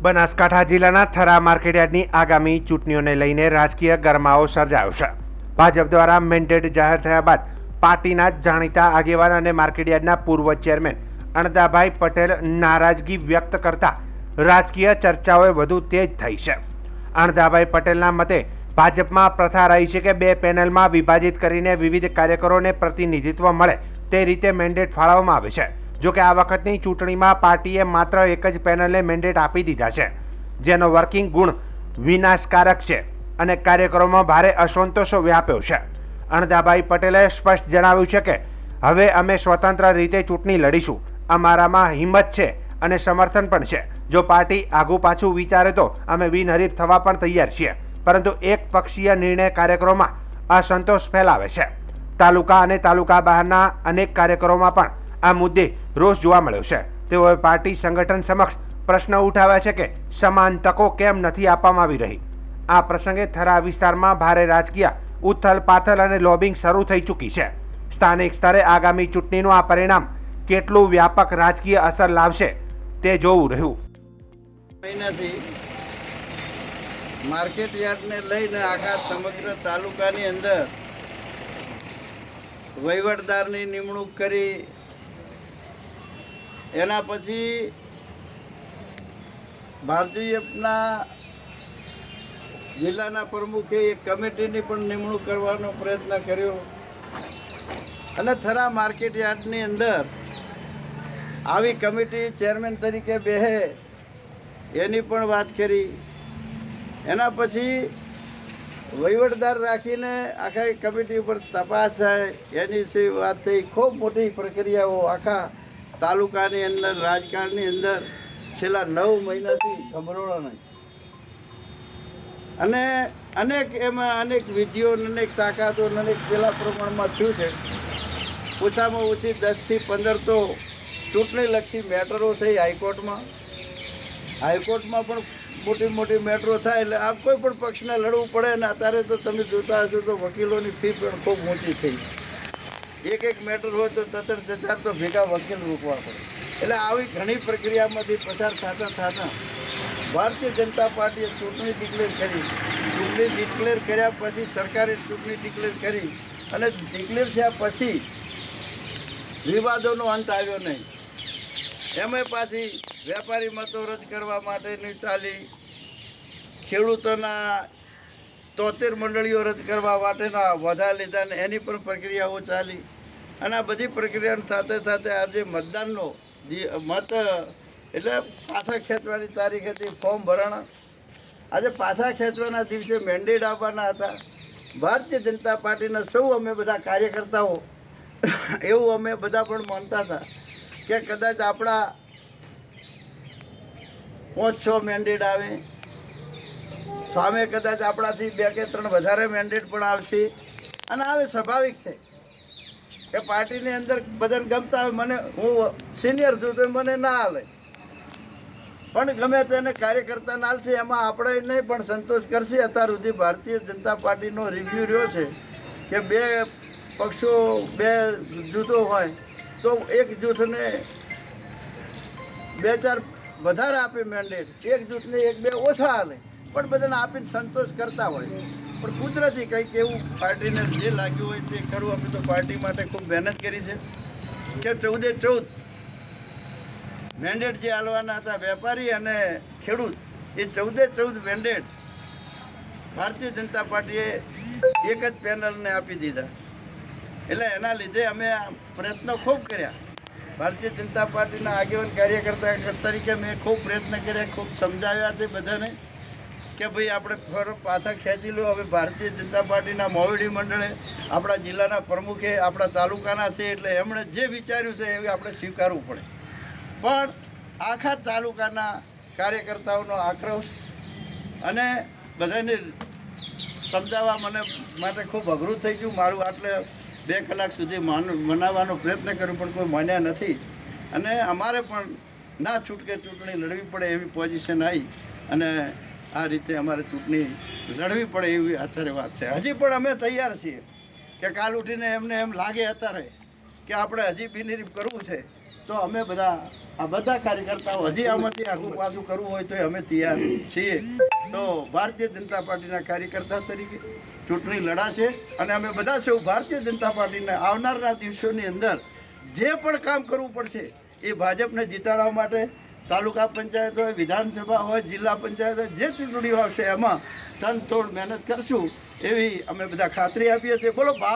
બનાસકાંઠા જિલ્લાના થરા માર્કેટયાર્ડની આગામી ચૂંટણીઓને લઈને રાજકીય ગરમાવો સર્જાયો છે। ભાજપ દ્વારા મેન્ડેટ જાહેર થયા બાદ પાર્ટીના જાણીતા આગેવાન અને માર્કેટયાર્ડના પૂર્વ ચેરમેન અણદાભાઈ પટેલ નારાજગી વ્યક્ત કરતા રાજકીય ચર્ચાઓએ વધુ તેજ થઈ છે। અણદાભાઈ પટેલના મતે ભાજપમાં પ્રથા રહી છે કે બે પેનલમાં વિભાજિત કરીને વિવિધ કાર્યકરોને પ્રતિનિધિત્વ મળે તે રીતે મેન્ડેટ ફાળવવામાં આવે છે। જો કે આ વખતની ચૂંટણીમાં પાર્ટીએ માત્ર એક જ પેનલને મેન્ડેટ આપી દીધા છે, જેનો વર્કિંગ ગુણ વિનાશકારક છે અને કાર્યકરોમાં ભારે અસંતોષ વ્યાપ્યો છે। અણદાભાઈ પટેલે સ્પષ્ટ જણાવ્યું છે કે હવે અમે સ્વતંત્ર રીતે ચૂંટણી લડીશું। અમારામાં હિંમત છે અને સમર્થન પણ છે। જો પાર્ટી આગુ પાછું વિચારે તો અમે બિનહરીફ થવા પણ તૈયાર છીએ, પરંતુ એક પક્ષીય નિર્ણય કાર્યકરોમાં અસંતોષ ફેલાવે છે। તાલુકા અને તાલુકા બહારના અનેક કાર્યકરોમાં પણ આ મુદ્દે રોષ જોવા મળ્યો છે। તેઓએ પાર્ટી સંગઠન સમક્ષ પ્રશ્ન ઉઠાવ્યા છે કે સમાન તકો કેમ નથી આપવામાં આવી રહી। આ પ્રસંગે થરા વિસ્તારમાં ભારે રાજકીય ઉથલ પાથલ અને લોબિંગ શરૂ થઈ ચૂકી છે। સ્થાનિક સ્તરે આગામી ચૂંટણીનું આ પરિણામ કેટલું વ્યાપક રાજકીય અસર લાવશે તે જોવું રહ્યું। મહિનાથી માર્કેટ યાર્ડને લઈને આખા સમગ્ર તાલુકાની અંદર વહીવટદારની નિમણૂક કરી, એના પછી ભારતીયના જિલ્લાના પ્રમુખે એક કમિટીની પણ નિમણૂક કરવાનો પ્રયત્ન કર્યો અને થરા માર્કેટ યાર્ડની અંદર આવી કમિટી ચેરમેન તરીકે બેહે એની પણ વાત કરી। એના પછી વહીવટદાર રાખીને આખા કમિટી ઉપર તપાસ થાય એની વાત થઈ। ખૂબ મોટી પ્રક્રિયાઓ આખા તાલુકાની અંદર, રાજકારણની અંદર છેલ્લા 9 મહિનાથી ગભરોળો નહીં અને એમાં અનેક વિધિઓ, અનેક તાકાતો, અનેક પેલા પ્રમાણમાં થયું છે। ઓછામાં ઓછી 10 થી 15 તો ચૂંટણીલક્ષી મેટરો થઈ હાઈકોર્ટમાં પણ મોટી મોટી મેટ્રો થાય એટલે આ કોઈ પણ પક્ષને લડવું પડે ને અત્યારે તો તમે જોતા હશો તો વકીલોની ફી પણ ખૂબ ઊંચી થઈ। એક મેટર હોય તો 3-4 તો ભેગા વકીલ મૂકવા પડે। એટલે આવી ઘણી પ્રક્રિયામાંથી પસાર થતા ભારતીય જનતા પાર્ટીએ ચૂંટણી ડિક્લેર કરી। ચૂંટણી ડિક્લેર કર્યા પછી સરકારે ચૂંટણી ડિક્લેર કરી અને ડિક્લેર થયા પછી વિવાદોનો અંત આવ્યો નહીં। એમાં પાછી વેપારી મતો રદ કરવા માટેની ચાલી, ખેડૂતોના 73 મંડળીઓ રદ કરવા માટેના વધા લીધા ને એની પણ પ્રક્રિયાઓ ચાલી અને આ બધી પ્રક્રિયાની સાથે સાથે આજે મતદાનનો મત એટલે પાછા ખેંચવાની તારીખ હતી, ફોર્મ ભરાણા। આજે પાછા ખેંચવાના દિવસે મેન્ડેટ આપવાના હતા। ભારતીય જનતા પાર્ટીના સૌ અમે બધા કાર્યકર્તાઓ એવું અમે બધા પણ માનતા હતા કે કદાચ આપણા 5-6 મેન્ડેટ આવે, સામે કદાચ આપણાથી 2 કે 3 વધારે મેન્ડેટ પણ આવશે અને આવે સ્વાભાવિક છે કે પાર્ટીની અંદર બધાને ગમતા હોય। મને હું સિનિયર છું તો મને ના હાલે, પણ ગમે તેને કાર્યકર્તા ના હાલશે એમાં આપણે નહીં પણ સંતોષ કરશે। અત્યાર સુધી ભારતીય જનતા પાર્ટીનો રિવ્યૂ રહ્યો છે કે 2 પક્ષો 2 જૂથો હોય તો એક જૂથને 2-4 વધારે આપે મેન્ડેટ, એક જૂથને 1-2 ઓછા હાલે, પણ બધાને આપીને સંતોષ કરતા હોય। પણ કુદરતી કંઈક એવું પાર્ટીને જે લાગ્યું હોય તે કરવું। અમે તો પાર્ટી માટે ખૂબ મહેનત કરી છે કે 14 મેન્ડેટ જે હાલવાના હતા વેપારી અને ખેડૂત, એ 14 મેન્ડેટ ભારતીય જનતા પાર્ટીએ એક જ પેનલને આપી દીધા। એટલે એના લીધે અમે પ્રયત્નો ખૂબ કર્યા। ભારતીય જનતા પાર્ટીના આગેવાન કાર્યકર્તા તરીકે મેં ખૂબ પ્રયત્ન કર્યા, ખૂબ સમજાવ્યા છે બધાને કે ભાઈ આપણે પાછા ખેંચી લો। હવે ભારતીય જનતા પાર્ટીના મોવડી મંડળે, આપણા જિલ્લાના પ્રમુખે, આપણા તાલુકાના છે એટલે એમણે જે વિચાર્યું છે એ આપણે સ્વીકારવું પડે। પણ આખા તાલુકાના કાર્યકર્તાઓનો આક્રોશ અને બધાને સમજાવવા મને માટે ખૂબ અઘરું થઈ ગયું। મારું આટલે 2 કલાક સુધી મનાવવાનો પ્રયત્ન કર્યો પણ કોઈ માન્યા નથી અને અમારે પણ ના છૂટકે ચૂંટણી લડવી પડે એવી પોઝિશન આવી અને આ રીતે અમારે ચૂંટણી લડવી પડે એવી અત્યારે વાત છે। હજી પણ અમે તૈયાર છીએ કે કાલ ઉઠીને એમને એમ લાગે અત્યારે કે આપણે હજી બિનહરીફ કરવું છે તો તો અમે બધા આ બધા કાર્યકર્તાઓ હજી આમાંથી આગું પાછું કરવું હોય તો અમે તૈયાર છીએ. તો ભારતીય જનતા પાર્ટીના કાર્યકર્તા તરીકે ચૂંટણી લડાશે અને અમે બધા સૌ ભારતીય જનતા પાર્ટીને આવનારના દિવસોની અંદર જે પણ કામ કરવું પડશે એ ભાજપને જીતાડવા માટે તાલુકા પંચાયત હોય, વિધાનસભા હોય, જિલ્લા પંચાયત હોય, જે ચૂંટણીઓ આવશે એમાં તનતોડ મહેનત કરશું એવી અમે બધા ખાતરી આપીએ છીએ. બોલો.